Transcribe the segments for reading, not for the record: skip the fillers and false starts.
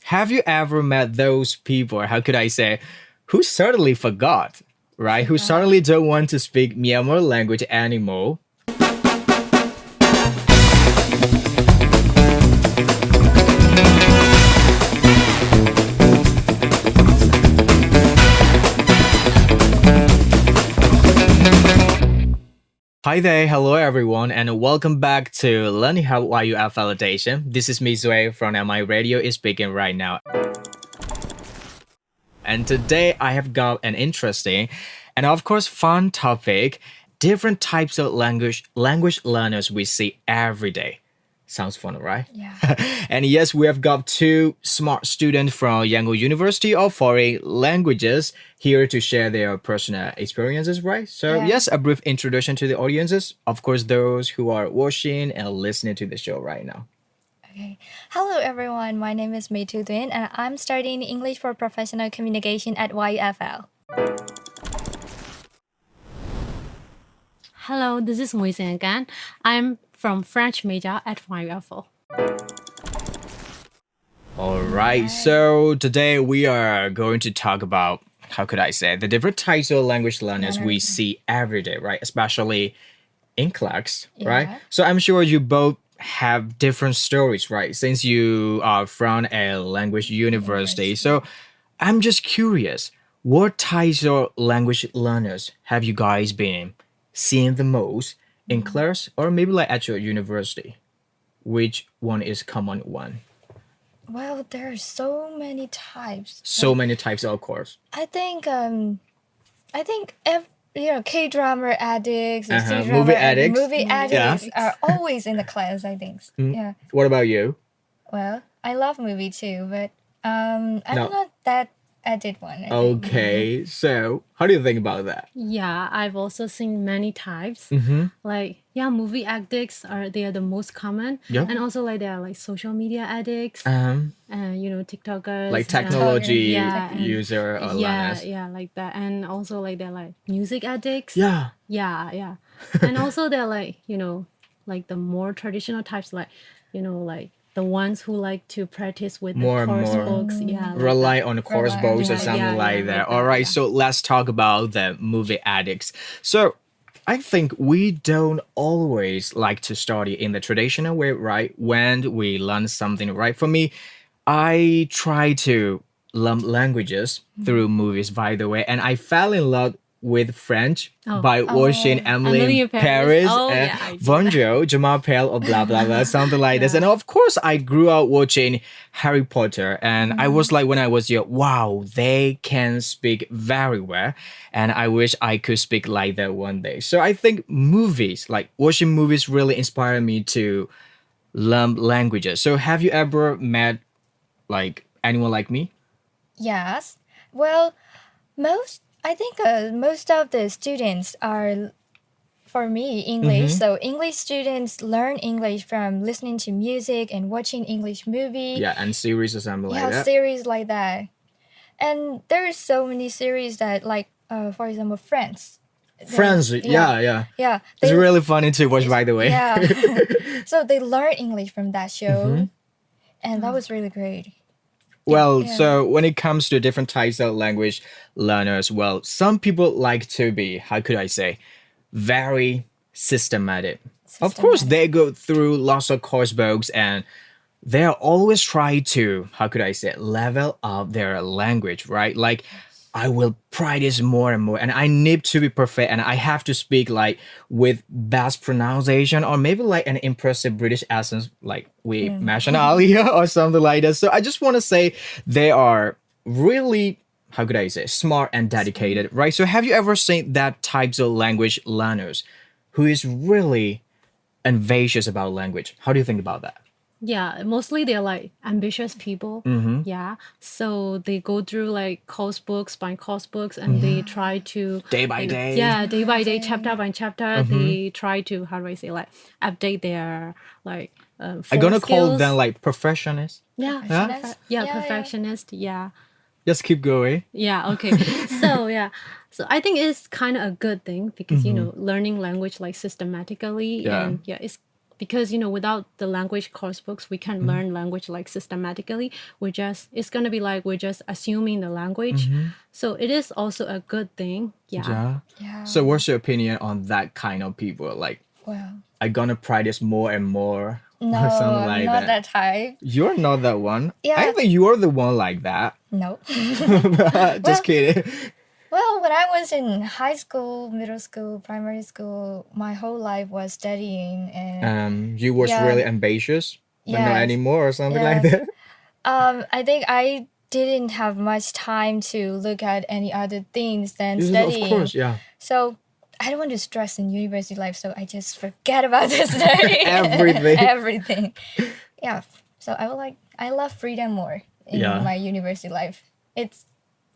have you ever met those people, or how could I say, who suddenly forgot, right? Who suddenly don't want to speak Myanmar language anymore? Hi there, hello everyone, and welcome back to Learning How YUFL Edition. This is me, Zui from MI Radio is speaking right now. And today I have got an interesting and of course fun topic, different types of language learners we see every day. Sounds fun, right? Yeah. And yes, we have got two smart students from Yangon University of Foreign Languages here to share their personal experiences, right? So Yeah. yes, a brief introduction to the audiences, of course, those who are watching and listening to the show right now. Okay. Hello, everyone. My name is Mei Tu Duin, and I'm studying English for Professional Communication at YUFL. Hello, this is Moise again. I'm from French major at YUFL. All right, so today we are going to talk about, how could I say, the different types of language learners we see every day, right? Especially in class, right? Yeah. So I'm sure you both have different stories, right? Since you are from a language university. So I'm just curious, what types of language learners have you guys been seeing the most in class or maybe like at your university? Which one is common one? Well, there are so many types. So many types, of course. I think K-drama addicts, or C-drama Movie addicts. movie addicts are always in the class. I think. Yeah. What about you? Well, I love movie too, but I'm No. not that addict one. I think. Okay, so how do you think about that? Yeah, I've also seen many types. Movie addicts they are the most common. Yeah. And also they are social media addicts, TikTokers. Like technology and- user or learners. Yeah, like that. And also they're music addicts. Yeah. Yeah. And also they're the more traditional types, the ones who like to practice with More the and course more. books. Yeah. Rely on course Rely- books or yeah, something yeah, like yeah, that. like All that, right, yeah. so let's talk about the movie addicts. So I think we don't always like to study in the traditional way, right? When we learn something, right? For me, I try to learn languages through movies, by the way, and I fell in love with French by watching Emily Emily in in Paris. Paris Oh, and yeah, I do Bonjour, Je m'appelle, or blah, blah, blah, something like this. And of course, I grew up watching Harry Potter, and I was like, when I was young, wow, they can speak very well. And I wish I could speak like that one day. So I think movies, like watching movies, really inspired me to learn languages. So have you ever met like anyone like me? Yes. Well, most of the students are, for me, English. So English students learn English from listening to music and watching English movie. Yeah, and series or something like that. Series like that. And there's so many series that, for example, Friends. Friends, yeah. Yeah. It's they- really funny to watch, by the way. Yeah. So they learn English from that show. And that was really great. Well, Yeah. so when it comes to different types of language learners, well, some people like to be, how could I say, very systematic. Of course, they go through lots of course books and they're always trying to, how could I say, level up their language, right? Like, I will practice more and more, and I need to be perfect, and I have to speak like with best pronunciation, or maybe like an impressive British accent, like we mentioned earlier, or something like that. So I just want to say they are really, how could I say, smart and dedicated, right? So have you ever seen that types of language learners who is really ambitious about language? How do you think about that? Yeah, mostly they're ambitious people. Yeah, so they go through course books by course books, and they try to Day by day. Yeah, day by day, chapter by chapter. They try to, how do I say, update their I'm gonna call them like perfectionists. yeah Perfectionist? yeah Yeah. perfectionist. Yeah. Just keep going. Yeah, okay. So I think it's kind of a good thing because learning language systematically Yeah. and it's because without the language course books we can't learn language like systematically. It's gonna be like we're just assuming the language. So it is also a good thing. Yeah. Yeah. So what's your opinion on that kind of people? Like, Well, I gonna practice more and more no, or something I'm like not that. that type. You're not that one. Yeah. I think you're the one like that. No. Just kidding. Well, when I was in high school, middle school, primary school, my whole life was studying and You was Yeah. really ambitious, but not Yes. anymore or something like Yes. that. I think I didn't have much time to look at any other things than Yes, studying. of course, yeah. So I don't want to stress in university life, so I just forget about the studying. Everything. Everything. Yeah. So I love freedom more in Yeah. my university life. It's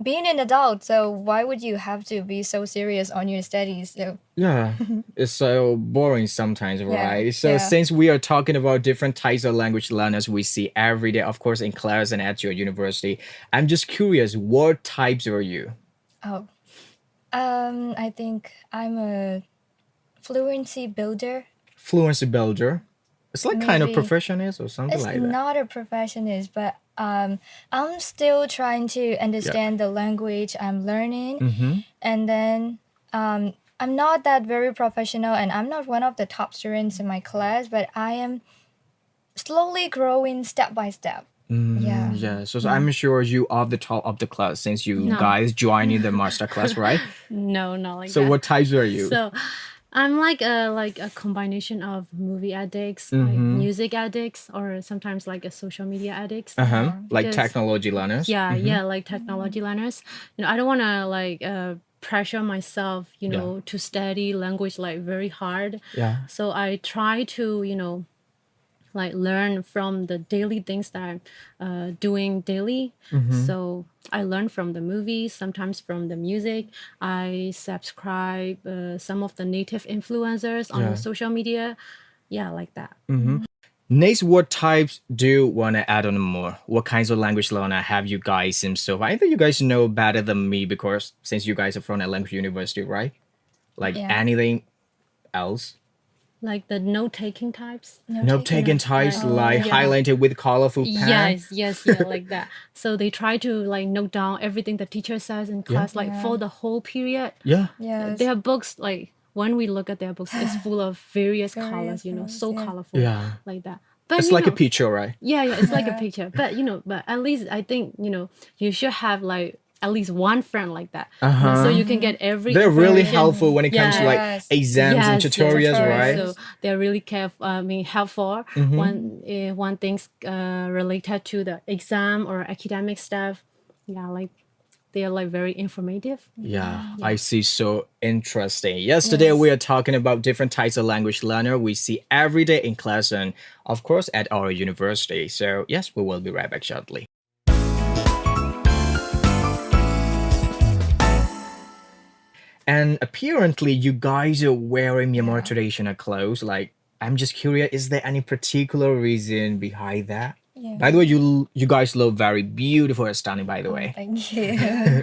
being an adult, so why would you have to be so serious on your studies? So Yeah, it's so boring sometimes, right? So yeah. since we are talking about different types of language learners we see every day, of course, in class and at your university, I'm just curious, what types are you? I think I'm a fluency builder. Fluency builder. It's like kind of Maybe. professionist or something It's like that. not a professionist, but I'm still trying to understand the language I'm learning. Mm-hmm. And then I'm not that very professional, and I'm not one of the top students in my class, but I am slowly growing step by step. Yeah. Yeah, so I'm sure you are the top of the class since you No. guys joining the master class, right? No, not like So that. what types are you? So I'm like a combination of movie addicts, like music addicts, or sometimes like a social media addicts. Uh-huh. Like Because- technology learners? Yeah, yeah, like technology learners. I don't want to like pressure myself, to study language like very hard. Yeah. So I try to, like learn from the daily things that I'm doing daily. So I learn from the movies, sometimes from the music. I subscribe some of the native influencers on Yeah. the social media. Yeah, like that. Next, what types do you want to add on more? What kinds of language learner have you guys in so far? I think you guys know better than me because since you guys are from a language university, right? Like Yeah. anything else? Like the note-taking types. Note-taking types like yeah. highlighted with colorful pen? Yes, yeah, like that. So they try to like note down everything the teacher says in class, like for the whole period. Yeah. Yes. Their books, like when we look at their books, it's full of various colors, colors, so yeah. colorful, Yeah. like that. But It's like a picture, right? Yeah, it's like a picture. But but at least I think you should have like at least one friend like that, so you can get every. They're really information. helpful when it comes to like Yes. exams and Yes, tutorials, yes. right? So they're really careful. Helpful when things related to the exam or academic stuff. Yeah, like they are like very informative. Yeah, I see. So interesting. Yesterday, we are talking about different types of language learner we see every day in class and, of course, at our university. So, yes, we will be right back shortly. And apparently, you guys are wearing Myanmar traditional clothes. Like, I'm just curious, is there any particular reason behind that? Yeah. By the way, you guys look very beautiful and stunning, by the way. Thank you. Yeah.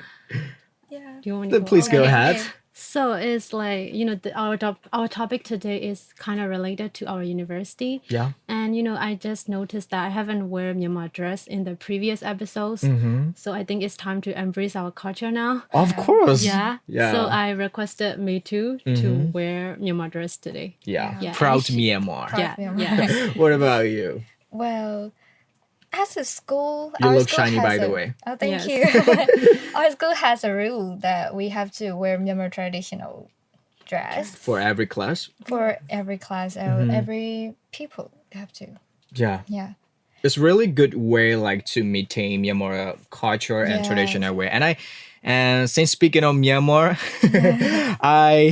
Do you want me to Please go Okay. ahead. So it's like our topic today is kind of related to our university. Yeah. And I just noticed that I haven't wear Myanmar dress in the previous episodes. So I think it's time to embrace our culture now. Of course. Yeah. Yeah. So I requested me too to wear Myanmar dress today. Yeah. Yeah. Proud And Myanmar. Yeah. Myanmar. Yeah. What about you? Well, as a school, You our look school shiny, has by the a- way. Oh, thank Yes. you. Our school has a rule that we have to wear Myanmar traditional dress For every class? for every class. Every people have to. Yeah. Yeah. It's really good way like to maintain Myanmar culture and Yes. traditional way. And since speaking of Myanmar, I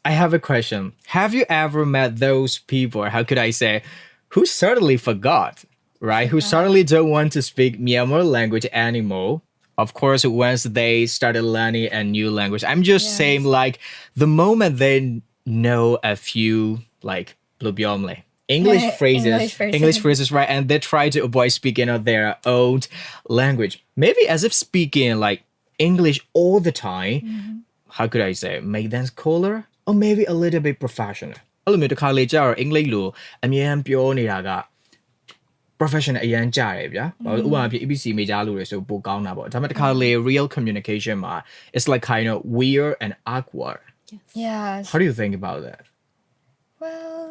have a question. Have you ever met those people, or how could I say, who suddenly forgot, right? Who suddenly don't want to speak Myanmar language anymore? Of course, once they started learning a new language, I'm just Yes. saying like the moment they know a few like Bluebiomle, English phrases, English phrases. right? And they try to avoid speaking of their own language. Maybe as if speaking like English all the time, how could I say, make them cooler or maybe a little bit professional. အဲ့လိုမျိုးတစ်ခါလေကြာတော့အင်္ဂလိပ်လိုအမြဲတမ်းပြောနေတာက professional အရန်ကြားတယ်ဗျာဥပမာဖြစ် EPC major လို့ဆိုပိုကောင်းတာပေါ့ဒါပေမဲ့တစ်ခါလေ real communication မှာ it's like kind of weird and awkward Yes. how do you think about that Well,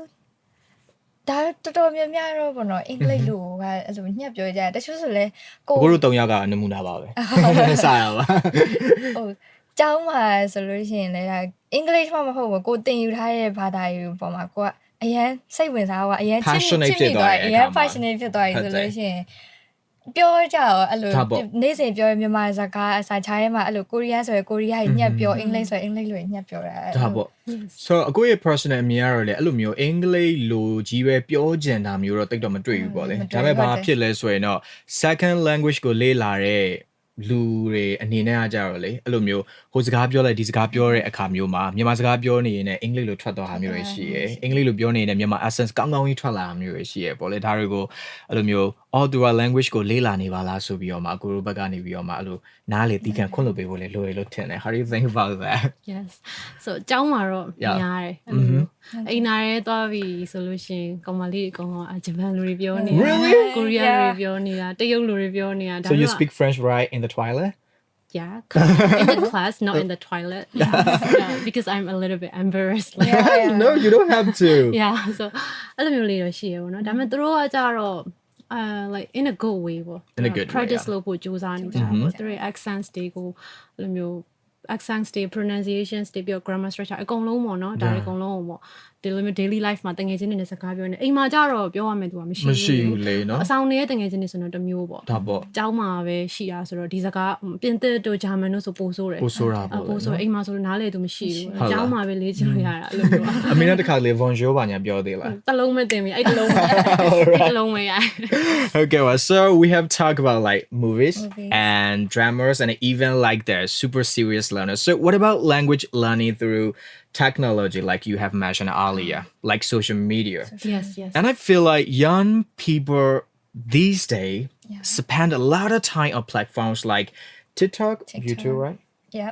ဒါတော်တော်များများတော့ပေါ့နော်အင်္ဂလိပ်လိုကအဲ့လိုညှက်ပြောကြတယ်တချို့ဆိုလဲကို ကိုတို့3ယောက်ကနမူနာပါပဲစရပါ ဟိုကျောင်းမှာဆိုလို့ရှိရင်လည်းအင်္ဂလိပ်မှမဟုတ်ဘူးကိုတင်ယူထားတဲ့ဘာသာရေးပေါ်မှာကိုကအရန်စိတ်ဝင်စားသွားအရန်ချစ်မိသွားအရန် passionate ဖြစ်သွားပြီဆိုလို့ရှိရင်ပြောကြတော့အဲ့လိုနေ့စဉ်ပြောမြန်မာစကားအစာချားထဲမှာအဲ့လိုကိုရီးယားဆိုရင်ကိုရီးယားကြီးညှက်ပြောအင်္ဂလိပ်ဆိုရင်အင်္ဂလိပ်လိုညှက်ပြောတာဒါပေါ့ so အခုရဲ့ personal အမြင်ကတော့လေအဲ့လိုမျိုးအင်္ဂလိပ်လိုကြီးပဲပြောကြံတာမျိုးတော့တိတ်တော့မတွေ့ဘူးပေါ့လေဒါပေမဲ့ဘာဖြစ်လဲဆိုရင်တော့ second language ကိုလေ့လာတဲ့လူတွေအနေနဲ့ကကြတော့လေအဲ့လိုမျိုးဟိုစကားပြောလိုက်ဒီစကားပြောတဲ့အခါမျိုးမှာမြန်မာစကားပြောနေရင်လည်းအင်္ဂလိပ်လိုထွက်သွားတာမျိုးတွေရှိရယ်အင်္ဂလိပ်လိုပြောနေရင်မြန်မာ accent ကောင်းကောင်းကြီးထွက်လာတာမျိုးတွေရှိရယ်ပေါ့လေဒါတွေကိုအဲ့လိုမျိုး all the language ကိုလေ့လာနေပါလားဆိုပြီးတော့မှအကိုတို့ဘက်ကနေပြီးတော့မှအဲ့လိုနားလေတီးခံခွင့်လို့ပေးဖို့လေလိုရလို့ထင်တယ် how do you think about that Yes so ကျောင်းမှာတော့များတယ်အဲ့လိုမျိုးအိမ်နာရဲသွားပြီဆိုလို့ရှိရင်ကောင်မလေးအကောင်ကဂျပန်လူတွေပြောနေတာကိုရီးယားလူတွေပြောနေတာတရုတ်လူတွေပြောနေတာဒါ so you speak French right in the toilet Yeah, in the class, not in the toilet. Because I'm a little bit embarrassed. No, you don't have to. Yeah, so အဲ့လိုမျိုးလေးတော့ရှိရပါတော့။ဒါပေမဲ့သူတို့ကကြတော့ like in a good way ပေါ့ in a good practice way, လုပ်ဖို့ကြိုးစားနေကြတာပေါ့။သူတို့ accents တွေကိုအဲ့လိုမျိုး accents တွေ pronunciations တွေပြီးတော့ grammar structure အကုန်လုံးပေါ့နော်။ဒါတွေအကုန်လုံးပေါ့။ဒီလိုမျိုး daily life မှာတငယ်ချင်းတွေနဲ့စကားပြောနေအိမ်မှာကြတော့ပြောရမယ်သူကမရှိဘူးလေနော်အဆောင်နေတဲ့တငယ်ချင်းတွေဆိုတော့တစ်မျိုးပေါ့ဒါပေါ့ကျောင်းမှာပဲရှိတာဆိုတော့ဒီစကားပြင်သစ်တို့ဂျာမန်တို့ဆိုပို့ဆိုးတယ်ပို့ဆိုးတာပေါ့ပို့ဆိုးအိမ်မှာဆိုတော့နားလေသူမရှိဘူးကျောင်းမှာပဲလေ့ကျင့်ရတာအဲ့လိုမျိုးအမေနဲ့တခါလေ bonjour ဘာညာပြောသေးလားတလုံးမတင်ပြီအဲ့တလုံးတလုံးမရ Okay well so we have talked about like movies and dramas and even like the super serious learners so what about language learning through technology like you have mentioned earlier like social media yes and I feel like young people these days spend a lot of time on platforms like TikTok. YouTube right yeah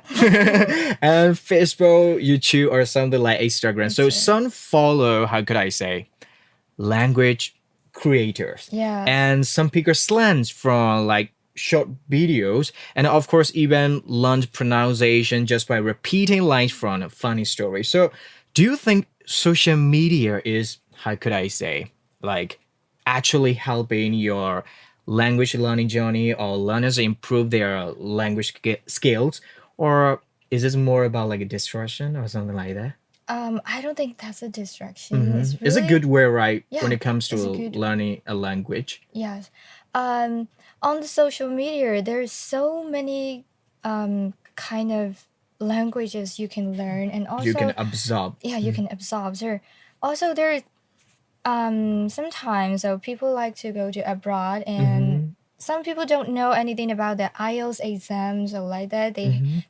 and Facebook YouTube or something like Instagram so some follow how could I say language creators and some pick up slangs from like short videos and of course even learn pronunciation just by repeating lines from a funny story so do you think social media is how could I say like actually helping your language learning journey or learners improve their language skills or is this more about like a distraction or something like that I don't think that's a distraction it's a good way right when it comes to learning a language yes on the social media there's so many kind of languages you can learn and also you can absorb you can absorb there also there sometimes so people like to go to abroad and some people don't know anything about the IELTS exams or like that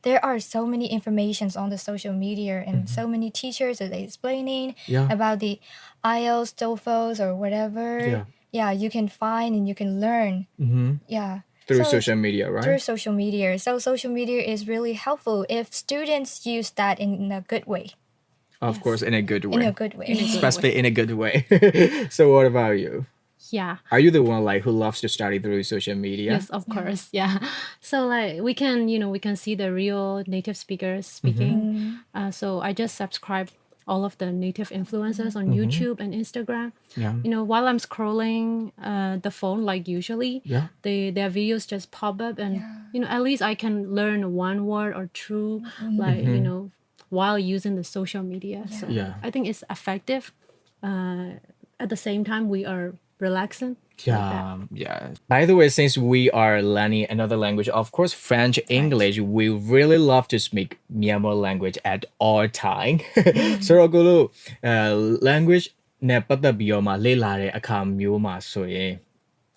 there are so many informations on the social media and so many teachers are explaining about the IELTS TOEFLs or whatever you can find and you can learn through social media right through social media so social media is really helpful if students use that in a good way of course in a good way in a good way especially in a good way so what about you yeah are you the one like who loves to study through social media yes of course yeah so like we can we can see the real native speakers speaking so I just subscribe all of the native influencers on YouTube and Instagram while I'm scrolling the phone like usually their videos just pop up and at least I can learn one word or two like while using the social media so I think it's effective at the same time we are relaxing yeah by the way since we are learning another language of course French English we really love to speak Myanmar language at all time so ကိုလို့ language နဲ့ပတ်သက်ပြီးတော့မှလေ့လာတဲ့အခါမျိုးမှာဆိုရင်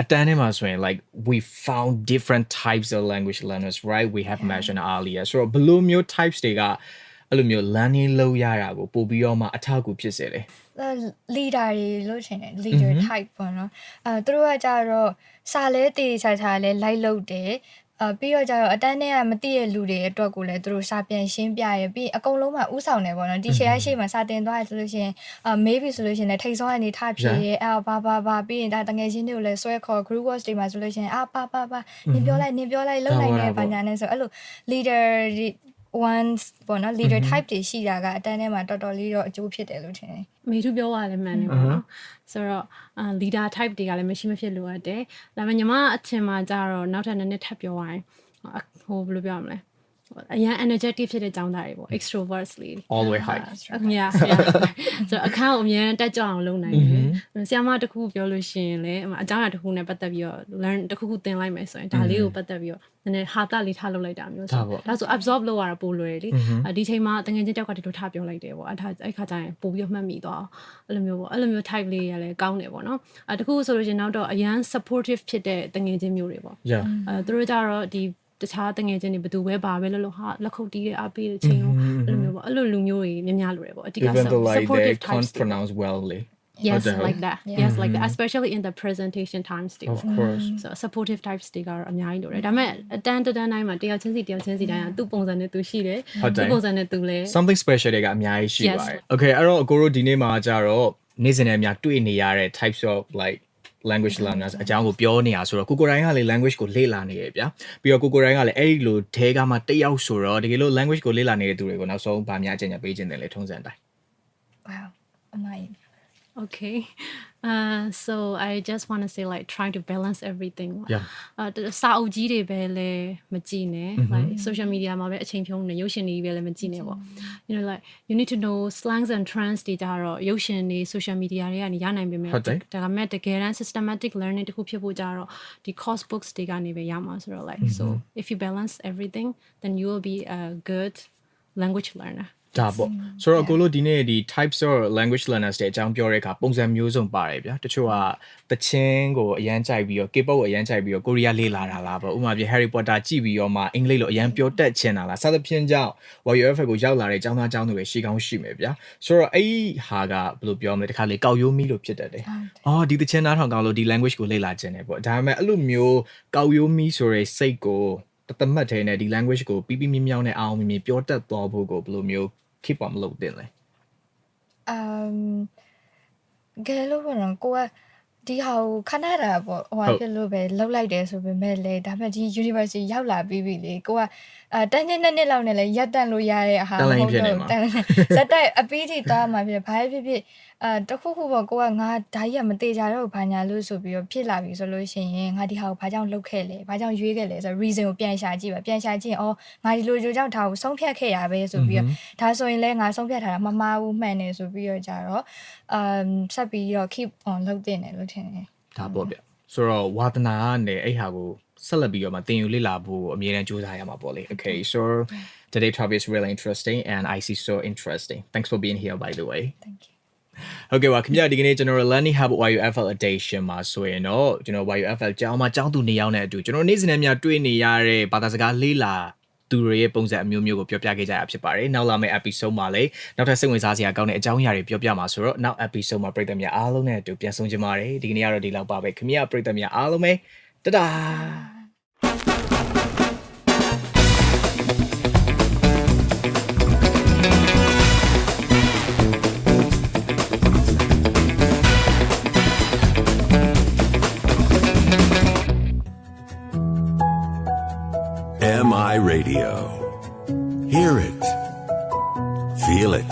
အတန်းထဲမှာဆိုရင် like we found different types of language learners right we have mentioned earlier so ဘယ်လိုမျိုး types တွေကအဲ့လိုမျိုး learning လုပ်ရတာကိုပို့ပြီးတော့မှအထောက်အကူဖြစ်စေတယ်leader တွေလို့ထင်တယ် leader type ပေါ့နော်သူတို့ကကြတော့စာလဲတည်ချာချာလဲလိုက်လုပ်တယ် ပြီးတော့ကျတော့အတန်းထဲကမသိတဲ့လူတွေအတွက်ကိုလည်းသူတို့စာပြန်ရှင်းပြရပြီးအကုန်လုံးမှဥဆောင်နေပေါ့နော်ဒီရှယ်ရှိမှစာတင်သွားရဆိုလို့ရှိရင်maybe ဆိုလို့ရှိရင်လည်းထိတ်ဆုံးအနေထားဖြစ်ရဲဘာပြီးရင်ဒါတငယ်ချင်းတွေကိုလည်းဆွဲခေါ် group work တွေမှာဆိုလို့ရှိရင်ပါနင်ပြောလိုက်လုံနိုင်တယ်ဘာညာနဲ့ဆိုအဲ့လို leader ones ပေါ့နော် leader type တွေရှိတာကအတန်းထဲမှာတော်တော်လေးတော့အကျိုးဖြစ်တယ်လို့ထင်တယ်မေသူပြောရတယ်မှန်တယ်ပေါ့နော်ဆိုတော့leader type တွေကလည်းမရှိမဖြစ်လိုအပ်တယ်ဒါပေမဲ့ညီမအထင်မှာကြတော့နောက်ထပ်နည်းနည်းထပ်ပြောရရင်ဟိုဘယ်လိုပြောရမလဲအရင် energetic ဖြစ်တဲ့ကျောင်းသားတွေပေါ့ extroverts လေး all the way high yeah ဆိုတော့အခန်းကိုအများတက်ကြအောင်လုပ်နိုင်တယ်ဆရာမတခုပြောလို့ရှိရင်လည်းအကြောင်းအရာတခုနဲ့ပတ်သက်ပြီးတော့ learn တခုသင်လိုက်မယ်ဆိုရင်ဒါလေးကိုပတ်သက်ပြီးတော့နည်းနည်းဟာတာလေးထားလုပ်လိုက်တာမျိုးဆိုဒါဆို absorb လုပ်ရတာပိုလွယ်လေဒီချိန်မှာတကယ်ချင်းတယောက်ကဒီလိုထားပြောလိုက်တယ်ပေါ့အဲ့ခါကျရင်ပို့ပြီးမှတ်မိသွားအဲ့လိုမျိုး type လေးရလဲကောင်းတယ်ပေါ့နော်တခုဆိုလို့ရှိရင်နောက်တော့အရန် supportive ဖြစ်တဲ့တကယ်ချင်းမျိုးတွေပေါ့သူတို့ကြတော့ဒီတခြားတငယ်ချင်းတွေဘယ်သူပဲပါပဲလို့ဟာလက်ခုပ်တီးတဲ့အားပေးတဲ့ချိန်ရောအဲ့လိုမျိုးပေါ့အဲ့လိုလူမျိုးတွေများလိုတယ်ပေါ့အဓိက supportive can't pronounce wellly yes like that especially in the presentation times too of course so supportive types တွေကတော့အများကြီးလိုတယ်ဒါပေမဲ့အတန်းတိုင်းမှာတယောက်ချင်းစီတိုင်းကသူ့ပုံစံနဲ့သူရှိတယ်သူ့ပုံစံနဲ့သူလဲ something special တွေကအများကြီးရှိပါတယ် okay အဲ့တော့အကိုတို့ဒီနေ့မှာကြတော့နေ့စဉ်နဲ့အများတွေ့နေရတဲ့ types of like language learners အကြောင်းကိုပြောနေတာဆိုတော့ကိုကိုတိုင်းကလေ language ကိုလေ့လာနေရဗျာပြီးတော့ကိုကိုတိုင်းကလည်းအဲ့ဒီလိုထဲကမှတစ်ယောက်ဆိုတော့တကယ်လို့ language ကိုလေ့လာနေတဲ့သူတွေကိုနောက်ဆုံးဗာများအကျဉ်းချပေးခြင်းတယ်လေထုံးစံတိုင်း wow amazing okay so I just want to say like trying to balance everything စာအုပ်ကြီးတွေပဲလဲမကြည့်နဲ့ like social media မှာပဲအချိန်ဖြုံးနေရုပ်ရှင်တွေပဲလဲမကြည့်နဲ့ပေါ့ you know like you need to know slangs and trends တွေကြတော့ရုပ်ရှင်တွေ social media တွေကနေရနိုင်ပေမဲ့ဒါကမဲ့တကယ်တမ်း systematic learning တခုဖြစ်ဖို့ကြတော့ဒီ course books တွေကနေပဲရမှာဆိုတော့ like so if you balance everything then you will be a good language learnerဒါပေါ့ဆိုတော့ကိုလို့ဒီနေ့ဒီ types of language learners တွေအကြောင်းပြောတဲ့အခါပုံစံမျိုးစုံပါတယ်ဗျာတချို့ကတချင်းကိုအရန်ကြိုက်ပြီးတော့ K-pop ကိုအရန်ကြိုက်ပြီးတော့ကိုရီးယားလေ့လာတာလားပေါ့ဥပမာပြ Harry Potter ကြည့်ပြီးတော့မှအင်္ဂလိပ်လိုအရန်ပြောတတ်ချင်တာလားစသဖြင့်ကြောင့် YUFL ကိုရောက်လာတဲ့ကျောင်းသားကျောင်းသူတွေရှိကောင်းရှိမယ်ဗျာဆိုတော့အဲ့ဟာကဘယ်လိုပြောမလဲတခါလေကောက်ရိုးမီလို့ဖြစ်တတ်တယ်ဒီတချင်းနားထောင်ကောင်းလို့ဒီ language ကိုလေ့လာခြင်းတယ်ပေါ့ဒါပေမဲ့အဲ့လိုမျိုးကောက်ရိုးမီဆိုတဲ့စိတ်ကိုတတ်မှတ်တဲ့နဲ့ဒီ language ကိုပြီးပြီးမြောင်းနဲ့အောင်မြင်ပြောတတ်သွားဖို့ကိုဘယ်လိုမျိုးkeep on လုပ်တင်လဲကဲလို့ပေါ့နော်ကိုကဒီဟာကိုခဏတာပေါ့ဟိုဖြစ်လို့ပဲလောက်လိုက်တယ်ဆိုပေမဲ့လေဒါပေမဲ့ဒီ university ရောက်လာပြီးပြီလေကိုကတန်းချင်းနှစ်လောက်နဲ့လေရက်တန့်လို့ရတဲ့ဟာမဟုတ်တော့တန်းဇက်တိုက်အပီးထိသွားမှာဖြစ်ဘာဖြစ်တခုခုပေါ့ကိုကငါဓာကြီးကမသေးကြတော့ဘာညာလို့ဆိုပြီးတော့ဖြစ်လာပြီဆိုလို့ရှိရင်ငါဒီဟာကိုဘာကြောင့်လုပ်ခဲ့လဲဘာကြောင့်ရွေးခဲ့လဲဆိုတော့ reason ကိုပြန်ရှာကြည့်ပါပြန်ရှာကြည့်ငါဒီလိုကြောင့်ဒါကိုဆုံးဖြတ်ခဲ့ရပဲဆိုပြီးတော့ဒါဆိုရင်လည်းငါဆုံးဖြတ်ထားတာမမှားဘူးမှန်တယ်ဆိုပြီးတော့ကြတော့ဆက်ပြီးတော့ keep on လုပ်တင်တယ်လို့ထင်တယ်ဒါပေါ့ဗျဆိုတော့ဝါသနာနဲ့အဲ့ဟာကိုဆက်လက်ပြီးတော့မှသင်ယူလေ့လာဖို့အမြဲတမ်းကြိုးစားရမှာပေါ့လေ okay so today's topic is really interesting and I see so interesting thanks for being here by the way thank you ဟုတ်ကဲ့ပါခင်ဗျာဒီကနေ့ကျွန်တော် Learning Hub YUFL edition မှာဆိုရင်တော့ကျွန်တော် YUFL ကျောင်းမှာကျောင်းသူနေရောက်တဲ့အတူကျွန်တော်နေ့စဉ်နဲ့များတွေ့နေရတဲ့ဘာသာစကားလေ့လာသူတွေရဲ့ပုံစံအမျိုးမျိုးကိုပြောပြခဲ့ကြရဖြစ်ပါတယ်နောက်လာမယ့် episode မှာလည်းနောက်ထပ်စိတ်ဝင်စားစရာကောင်းတဲ့အကြောင်းအရာတွေပြောပြမှာဆိုတော့နောက် episode မှာပရိသတ်များအားလုံးနဲ့အတူပြန်ဆုံကြပါမယ်ဒီကနေ့ကတော့ဒီလောက်ပါပဲခင်ဗျာပရိသတ်များအားလုံးပဲတဒါMI Radio. Hear it. Feel it.